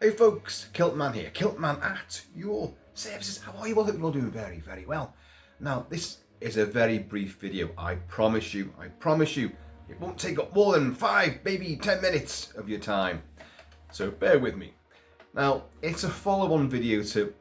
Hey folks, Kilt-Man here, Kilt-Man at your services. How are you all? Hope you're all doing very, very well. Now, this is a very brief video. I promise you, it won't take up more than 5, maybe 10 minutes of your time. So bear with me. Now, it's a follow-on video to,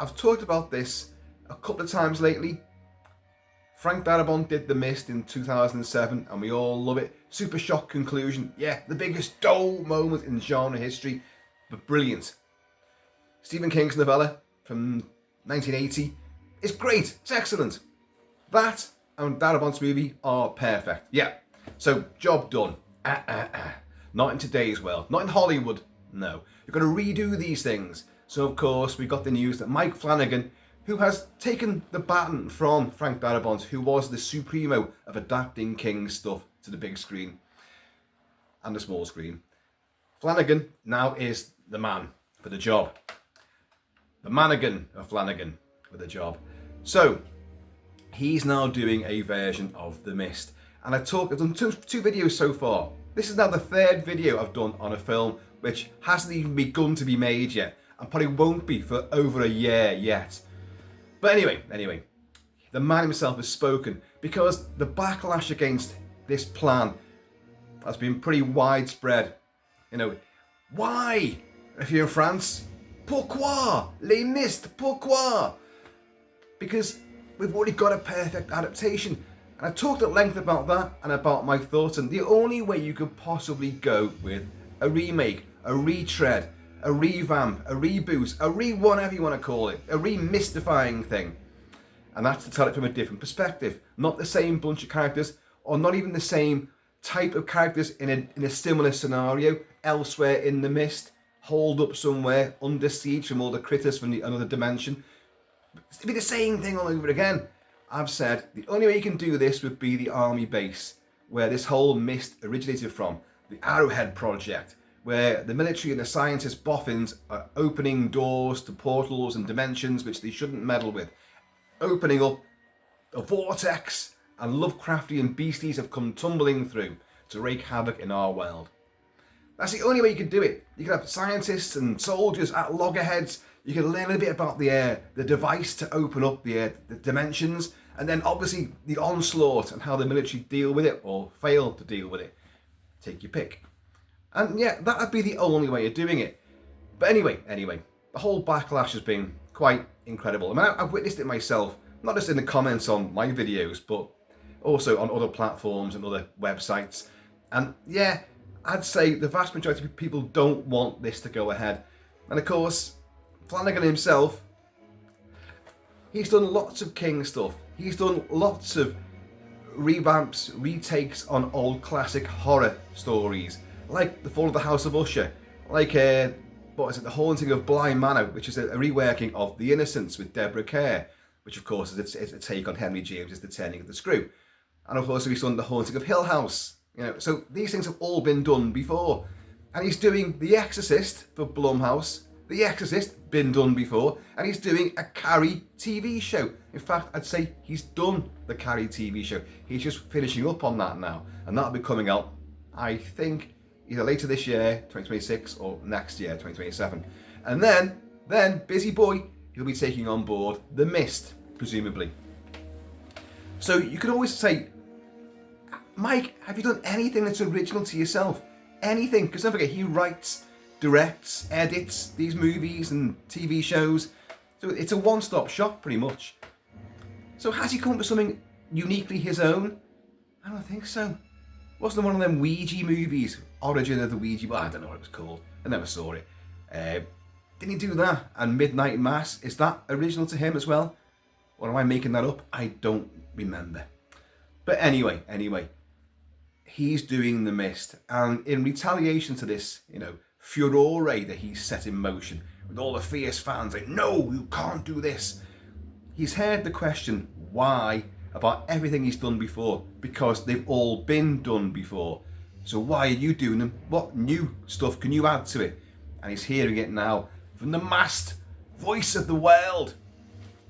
I've talked about this a couple of times lately. Frank Darabont did The Mist in 2007 and we all love it. Super shock conclusion. Yeah, the biggest dull moment in genre history, but brilliant. Stephen King's novella from 1980 is great. It's excellent. That and Darabont's movie are perfect. Yeah, so job done. Not in today's world. Not in Hollywood. No. You've got to redo these things. So of course we got the news that Mike Flanagan, who has taken the baton from Frank Darabont, who was the supremo of adapting King's stuff to the big screen and the small screen. Flanagan now is the man for the job. The Manigan of Flanagan for the job. So he's now doing a version of The Mist. And I've done two videos so far. This is now the third video I've done on a film which hasn't even begun to be made yet, and probably won't be for over a year yet. But anyway, the man himself has spoken, because the backlash against this plan has been pretty widespread. You know, why? If you're in France, pourquoi? Les Mist, pourquoi? Because we've already got a perfect adaptation. And I talked at length about that and about my thoughts, and the only way you could possibly go with a remake, a retread, a revamp, a reboot, whatever you want to call it, a remystifying thing. And that's to tell it from a different perspective. Not the same bunch of characters, or not even the same type of characters in a similar scenario elsewhere in the Mist, holed up somewhere under siege from all the critters from another dimension. It'd be the same thing all over again. I've said the only way you can do this would be the army base, where this whole Mist originated from, the Arrowhead Project, where the military and the scientist boffins are opening doors to portals and dimensions which they shouldn't meddle with, opening up a vortex, and Lovecraftian beasties have come tumbling through to wreak havoc in our world. That's the only way you can do it. You can have scientists and soldiers at loggerheads. You can learn a bit about the device to open up the dimensions, and then obviously the onslaught and how the military deal with it or fail to deal with it. Take your pick. And yeah, that would be the only way of doing it. But anyway, the whole backlash has been quite incredible. I mean, I've witnessed it myself, not just in the comments on my videos, but also on other platforms and other websites. And yeah, I'd say the vast majority of people don't want this to go ahead. And of course, Flanagan himself, he's done lots of King stuff. He's done lots of revamps, retakes on old classic horror stories, like The Fall of the House of Usher, like The Haunting of Bly Manor, which is a reworking of The Innocents with Deborah Kerr, which of course is a take on Henry James's The Turning of the Screw. And of course we've done The Haunting of Hill House. You know, so these things have all been done before. And he's doing The Exorcist for Blumhouse. The Exorcist, been done before. And he's doing a Carrie TV show. In fact, I'd say he's done the Carrie TV show. He's just finishing up on that now. And that'll be coming out, I think, either later this year, 2026, or next year, 2027. And then, busy boy, he'll be taking on board The Mist, presumably. So you could always say, Mike, have you done anything that's original to yourself? Anything? Because don't forget, he writes, directs, edits these movies and TV shows. So it's a one-stop shop, pretty much. So has he come up with something uniquely his own? I don't think so. Wasn't it one of them Ouija movies? Origin of the Ouija, well, I don't know what it was called. I never saw it. Didn't he do that? And Midnight Mass, is that original to him as well? Or am I making that up? I don't remember. But anyway, he's doing The Mist. And in retaliation to this, furore that he's set in motion, with all the fierce fans like, no, you can't do this. He's heard the question, why, about everything he's done before, because they've all been done before. So why are you doing them? What new stuff can you add to it? And he's hearing it now from the masked voice of the world.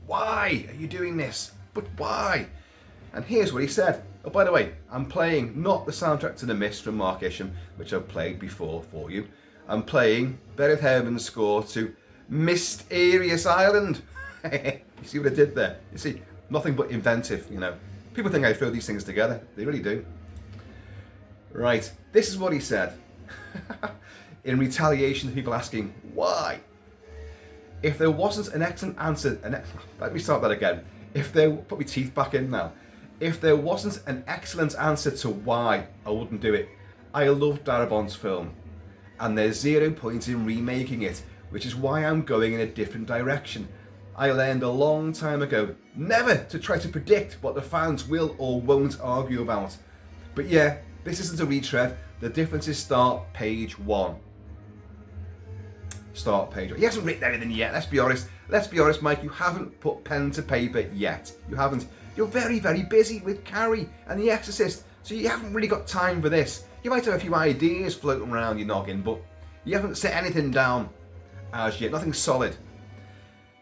Why are you doing this? But why? And here's what he said. Oh, by the way, I'm playing not the soundtrack to The Mist from Mark Isham, which I've played before for you. I'm playing Berit Herman's score to Mysterious Island. You see what I did there? You see, nothing but inventive, you know. People think I throw these things together. They really do. Right, this is what he said. In retaliation to people asking why. If there wasn't an excellent answer, let me start that again. Put my teeth back in now. If there wasn't an excellent answer to why, I wouldn't do it. I love Darabont film, and there's 0 point in remaking it, which is why I'm going in a different direction. I learned a long time ago never to try to predict what the fans will or won't argue about. But yeah, this isn't a retread. The differences start page 1. Start page 1. He hasn't written anything yet, let's be honest. Let's be honest, Mike, you haven't put pen to paper yet. You haven't. You're very, very busy with Carrie and The Exorcist, so you haven't really got time for this. You might have a few ideas floating around your noggin, but you haven't set anything down as yet, nothing solid.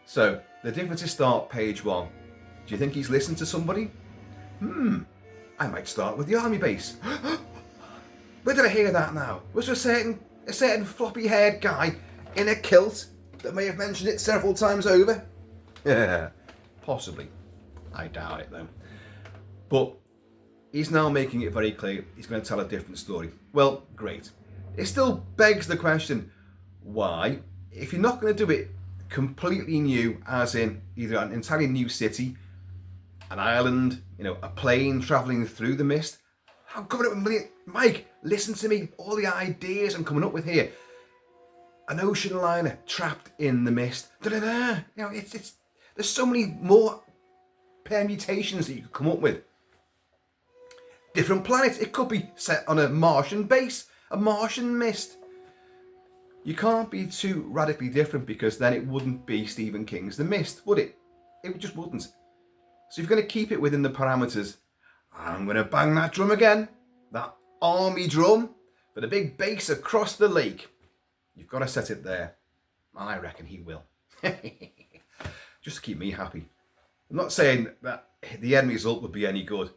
So, the differences start page 1. Do you think he's listened to somebody? I might start with the army base. Where did I hear that now? Was there a certain floppy-haired guy in a kilt that may have mentioned it several times over? Yeah, possibly. I doubt it though. But he's now making it very clear he's going to tell a different story. Well, great. It still begs the question, why, if you're not going to do it completely new, as in either an entirely new city, an island, you know, a plane travelling through the mist, I'm coming up with a million. Mike, listen to me, all the ideas I'm coming up with here. An ocean liner trapped in the mist. Da-da-da. You know, there's so many more permutations that you could come up with. Different planets. It could be set on a Martian base, a Martian mist. You can't be too radically different, because then it wouldn't be Stephen King's The Mist, would it? It just wouldn't. So if you're going to keep it within the parameters, I'm going to bang that drum again. That army drum for the big base across the lake. You've got to set it there. I reckon he will. Just to keep me happy. I'm not saying that the end result would be any good,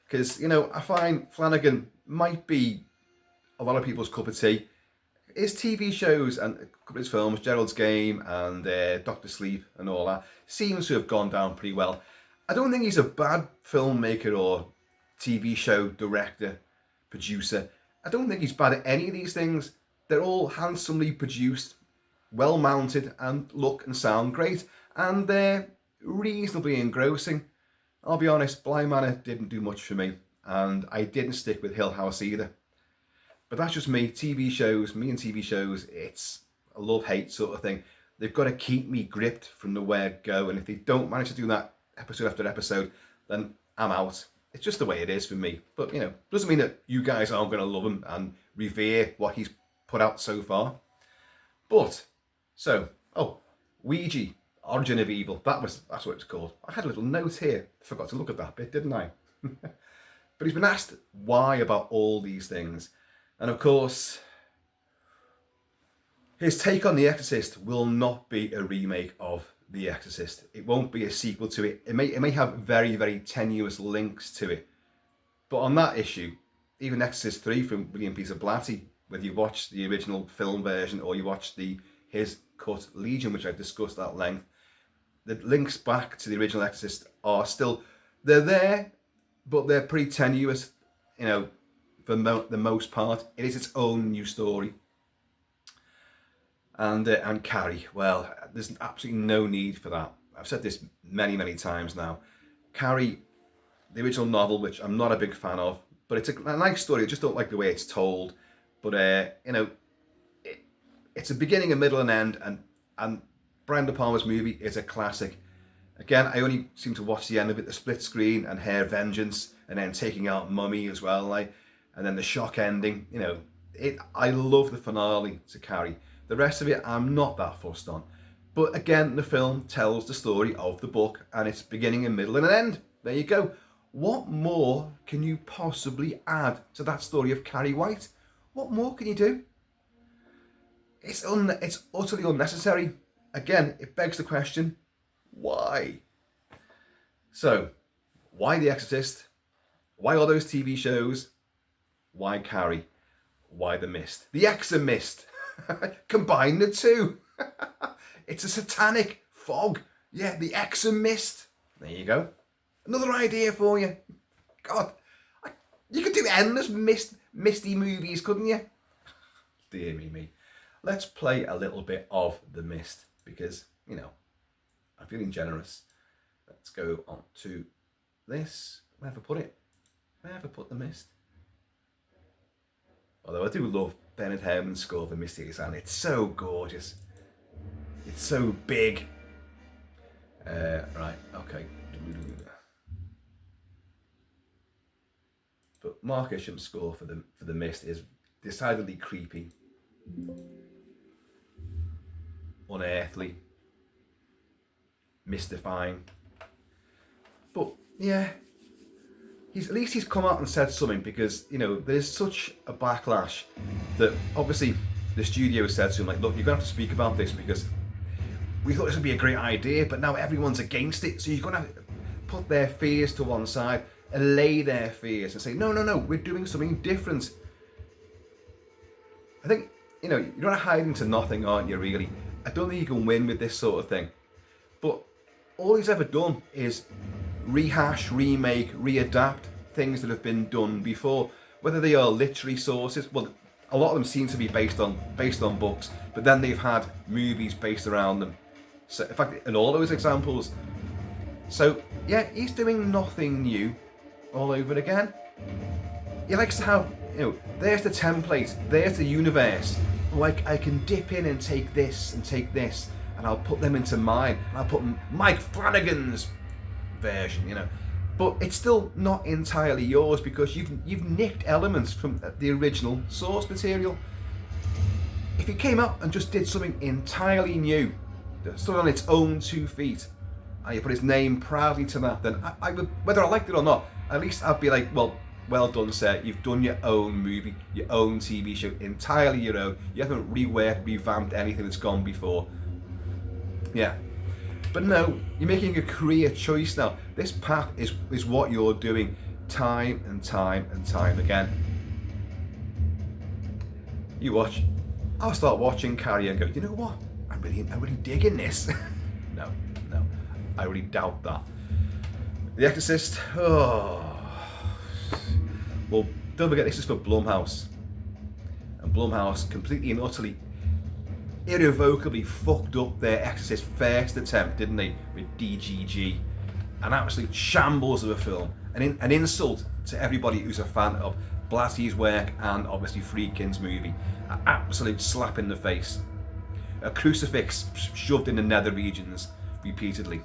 because, you know, I find Flanagan might be a lot of people's cup of tea. His TV shows and a couple of his films, Gerald's Game and Doctor Sleep and all that, seems to have gone down pretty well. I don't think he's a bad filmmaker or TV show director, producer. I don't think he's bad at any of these things. They're all handsomely produced, well mounted, and look and sound great, and they're reasonably engrossing. I'll be honest, Bly Manor didn't do much for me, and I didn't stick with Hill House either. But that's just me. Me and TV shows, it's a love-hate sort of thing. They've got to keep me gripped from the word go, and if they don't manage to do that episode after episode, then I'm out. It's just the way it is for me. But, you know, doesn't mean that you guys aren't going to love him and revere what he's put out so far. But, so, Ouija, Origin of Evil, that's what it's called. I had a little note here. Forgot to look at that bit, didn't I? But he's been asked why about all these things. And of course, his take on The Exorcist will not be a remake of The Exorcist. It won't be a sequel to it. It may have very, very tenuous links to it. But on that issue, even Exorcist 3 from William Peter Blatty, whether you watch the original film version or you watch his cut Legion, which I've discussed at length, the links back to the original Exorcist are still, they're there, but they're pretty tenuous, you know, for the most part. It is its own new story. And Carrie, well, there's absolutely no need for that. I've said this many, many times now. Carrie, the original novel, which I'm not a big fan of, but it's a nice story. I just don't like the way it's told. But, you know, it's a beginning, a middle, and end. And Brian De Palma's movie is a classic. Again, I only seem to watch the end of it, the split screen and Hair Vengeance, and then taking out Mummy as well, and then the shock ending. You know, I love the finale to Carrie. The rest of it, I'm not that fussed on. But again, the film tells the story of the book, and it's beginning, a middle, and an end. There you go. What more can you possibly add to that story of Carrie White? What more can you do? It's utterly unnecessary. Again, it begs the question, why? So, why The Exorcist? Why all those TV shows? Why Carrie? Why The Mist? The Exormist. Combine the two. It's a satanic fog. Yeah, the Exorcist mist. There you go. Another idea for you. God, you could do endless misty movies, couldn't you? Dear me. Let's play a little bit of The Mist because, you know, I'm feeling generous. Let's go on to this. Where have I put it? Where have I put The Mist? Although I do love Bernard Herrmann's score for Misty and it's so gorgeous. It's so big. Right, okay. But Mark Isham's score for the Mist is decidedly creepy, unearthly, mystifying. But yeah, at least he's come out and said something because, you know, there's such a backlash that obviously the studio said to him, like, look, you're going to have to speak about this because we thought this would be a great idea, but now everyone's against it. So you're going to have to put their fears to one side, allay their fears and say, no, we're doing something different. I think, you know, you're not hiding to nothing, aren't you, really? I don't think you can win with this sort of thing. But all he's ever done is rehash, remake, readapt things that have been done before, whether they are literary sources. Well, a lot of them seem to be based on books, but then they've had movies based around them. So, in fact, in all those examples. So, yeah, he's doing nothing new all over again. He likes to have, you know, there's the template, there's the universe. Like, I can dip in and take this, and I'll put them into mine. And I'll put Mike Flanagan's version, you know. But it's still not entirely yours because you've nicked elements from the original source material. If it came up and just did something entirely new, that stood on its own 2 feet, and you put his name proudly to that, then I would, whether I liked it or not, at least I'd be like, well done, sir. You've done your own movie, your own TV show, entirely your own. You haven't revamped anything that's gone before. Yeah. But no, you're making a career choice now. This path is what you're doing time and time again. You watch, I'll start watching Carrie and go, you know what? I'm really digging this. No, I really doubt that. The Exorcist, well, don't forget this is for Blumhouse. And Blumhouse completely and utterly, irrevocably fucked up their Exorcist first attempt, didn't they? With DGG. An absolute shambles of a film. An insult to everybody who's a fan of Blatty's work and obviously Friedkin's movie. An absolute slap in the face. A crucifix shoved in the nether regions repeatedly.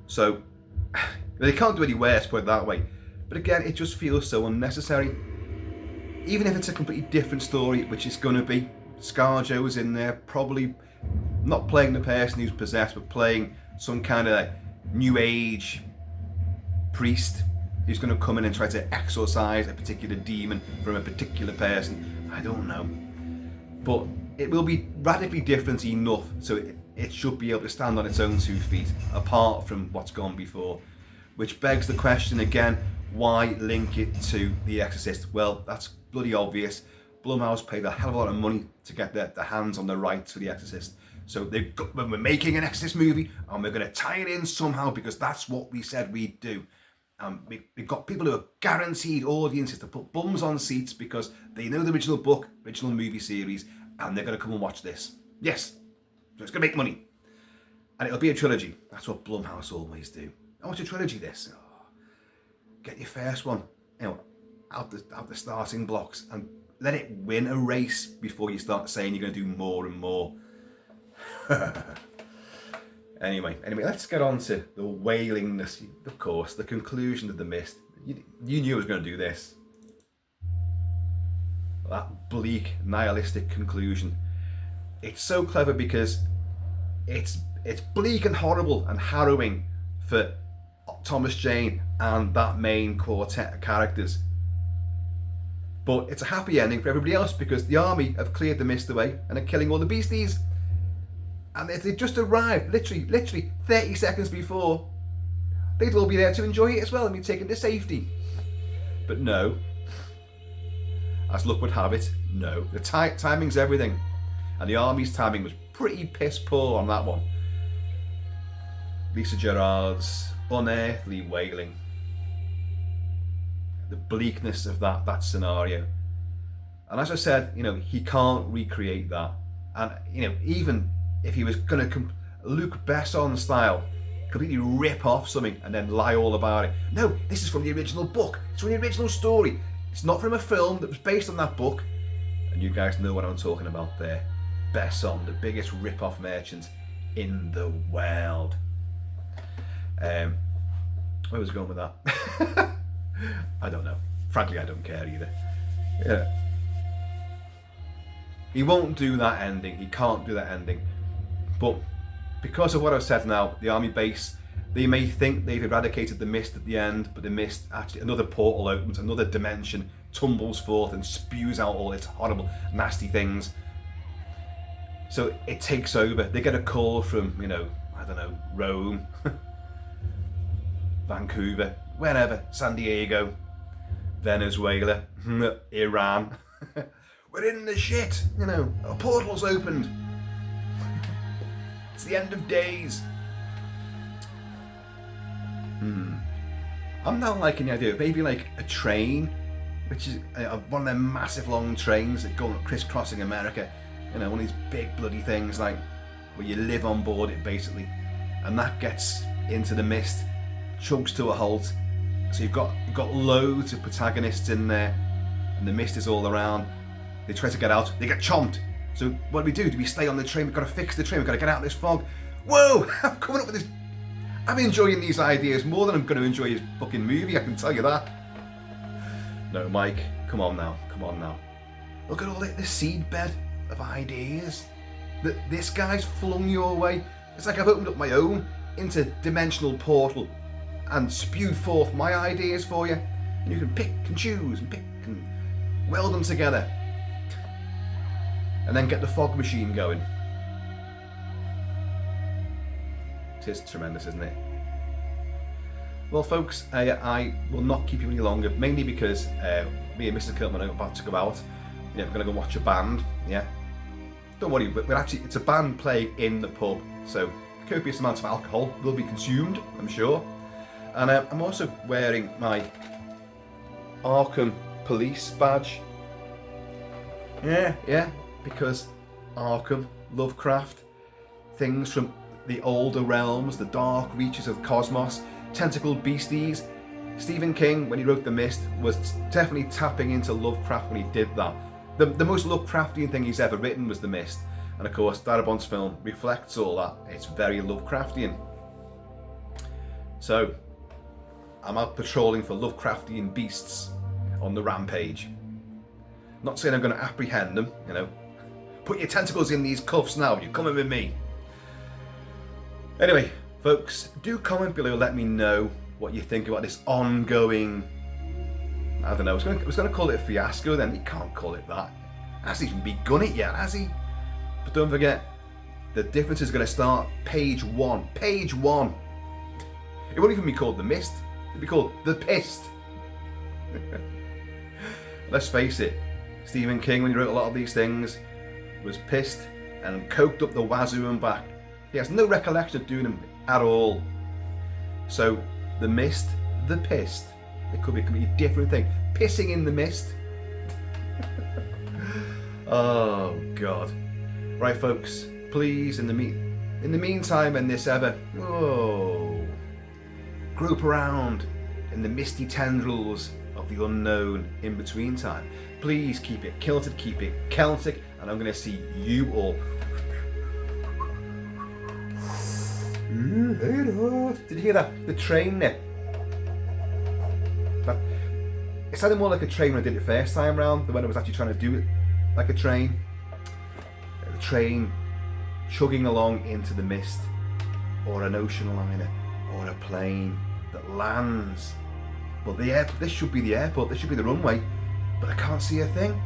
So, they can't do any worse, put it that way. But again, it just feels so unnecessary. Even if it's a completely different story, which it's going to be. ScarJo's in there, probably not playing the person who's possessed, but playing some kind of new age priest who's going to come in and try to exorcise a particular demon from a particular person. I don't know. But it will be radically different enough so it should be able to stand on its own 2 feet, apart from what's gone before. Which begs the question again, why link it to The Exorcist? Well, that's bloody obvious. Blumhouse paid a hell of a lot of money to get their hands on the rights for The Exorcist. So when we're making an Exorcist movie, and we're going to tie it in somehow because that's what we said we'd do. We've got people who are guaranteed audiences to put bums on seats because they know the original book, original movie series, and they're going to come and watch this. Yes, so it's going to make money. And it'll be a trilogy. That's what Blumhouse always do. I want a trilogy this. Oh, get your first one, you know, out the starting blocks and let it win a race before you start saying you're going to do more and more. Anyway, let's get on to the wailingness. Of course, the conclusion of The Mist. You knew I was going to do this. That bleak, nihilistic conclusion. It's so clever because it's bleak and horrible and harrowing for Thomas Jane and that main quartet of characters. But it's a happy ending for everybody else because the army have cleared the mist away and are killing all the beasties. And they just arrived, literally 30 seconds before, they'd all be there to enjoy it as well and be taken to safety. But no. as luck would have it, no. The timing's everything. And the army's timing was pretty piss poor on that one. Lisa Gerrard's unearthly wailing. The bleakness of that scenario. And as I said, he can't recreate that. And, even if he was going to Luc Besson style, completely rip off something and then lie all about it. No, this is from the original book. It's from the original story. It's not from a film that was based on that book. And you guys know what I'm talking about there. Besson, the biggest rip-off merchant in the world. Where was I going with that? I don't know. Frankly, I don't care either. Yeah. He won't do that ending. He can't do that ending. But because of what I've said now, the army base, they may think they've eradicated the mist at the end, but the mist actually, another portal opens, another dimension tumbles forth and spews out all its horrible, nasty things. So it takes over. They get a call from, I don't know, Rome, Vancouver, wherever, San Diego, Venezuela, Iran. We're in the shit, a portal's opened. It's the end of days. I'm now liking the idea of maybe like a train, which is one of them massive long trains that go crisscrossing America. One of these big bloody things like where you live on board it basically, and that gets into the mist, chugs to a halt. So you've got loads of protagonists in there, and the mist is all around. They try to get out, they get chomped. So what do? Do we stay on the train? We've got to fix the train, we've got to get out of this fog. Whoa! I'm coming up with this. I'm enjoying these ideas more than I'm going to enjoy his fucking movie, I can tell you that. No, Mike, come on now. Look at all the seed bed of ideas that this guy's flung your way. It's like I've opened up my own interdimensional portal and spewed forth my ideas for you. And you can pick and choose and pick and weld them together. And then get the fog machine going. It is tremendous, isn't it? Well, folks, I will not keep you any longer, mainly because me and Mr. Kilt-Man are about to go out. Yeah, we're going to go watch a band. Yeah, don't worry, but it's a band playing in the pub, so copious amounts of alcohol will be consumed, I'm sure. And I'm also wearing my Arkham police badge. Yeah. Because Arkham, Lovecraft, things from the older realms, the dark reaches of the cosmos, tentacled beasties. Stephen King, when he wrote The Mist, was definitely tapping into Lovecraft when he did that. The most Lovecraftian thing he's ever written was The Mist. And of course, Darabont's film reflects all that. It's very Lovecraftian. So, I'm out patrolling for Lovecraftian beasts on the rampage. Not saying I'm going to apprehend them, Put your tentacles in these cuffs now, you're coming with me. Anyway, folks, do comment below, let me know what you think about this ongoing, I don't know, I was going to call it a fiasco then, you can't call it that. Hasn't even begun it yet, has he? But don't forget, the difference is going to start page 1. Page 1. It won't even be called The Mist, it'll be called The Pissed. Let's face it, Stephen King, when he wrote a lot of these things, was pissed and coked up the wazoo and back. He has no recollection of doing them at all. So, The Mist, The Pissed. It could be a completely different thing. Pissing in the mist. Oh, God. Right, folks, please, in the meantime, and this ever, grope around in the misty tendrils of the unknown in between time. Please keep it kilted, keep it Celtic, and I'm going to see you all. Did you hear that? The train there. It sounded more like a train when I did it first time round than when I was actually trying to do it like a train. The train chugging along into the mist, or an ocean liner, or a plane that lands. Well, this should be the airport, this should be the runway, but I can't see a thing.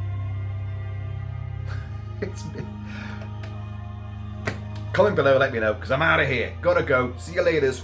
Comment below, let me know, because I'm out of here. Gotta go. See you laters.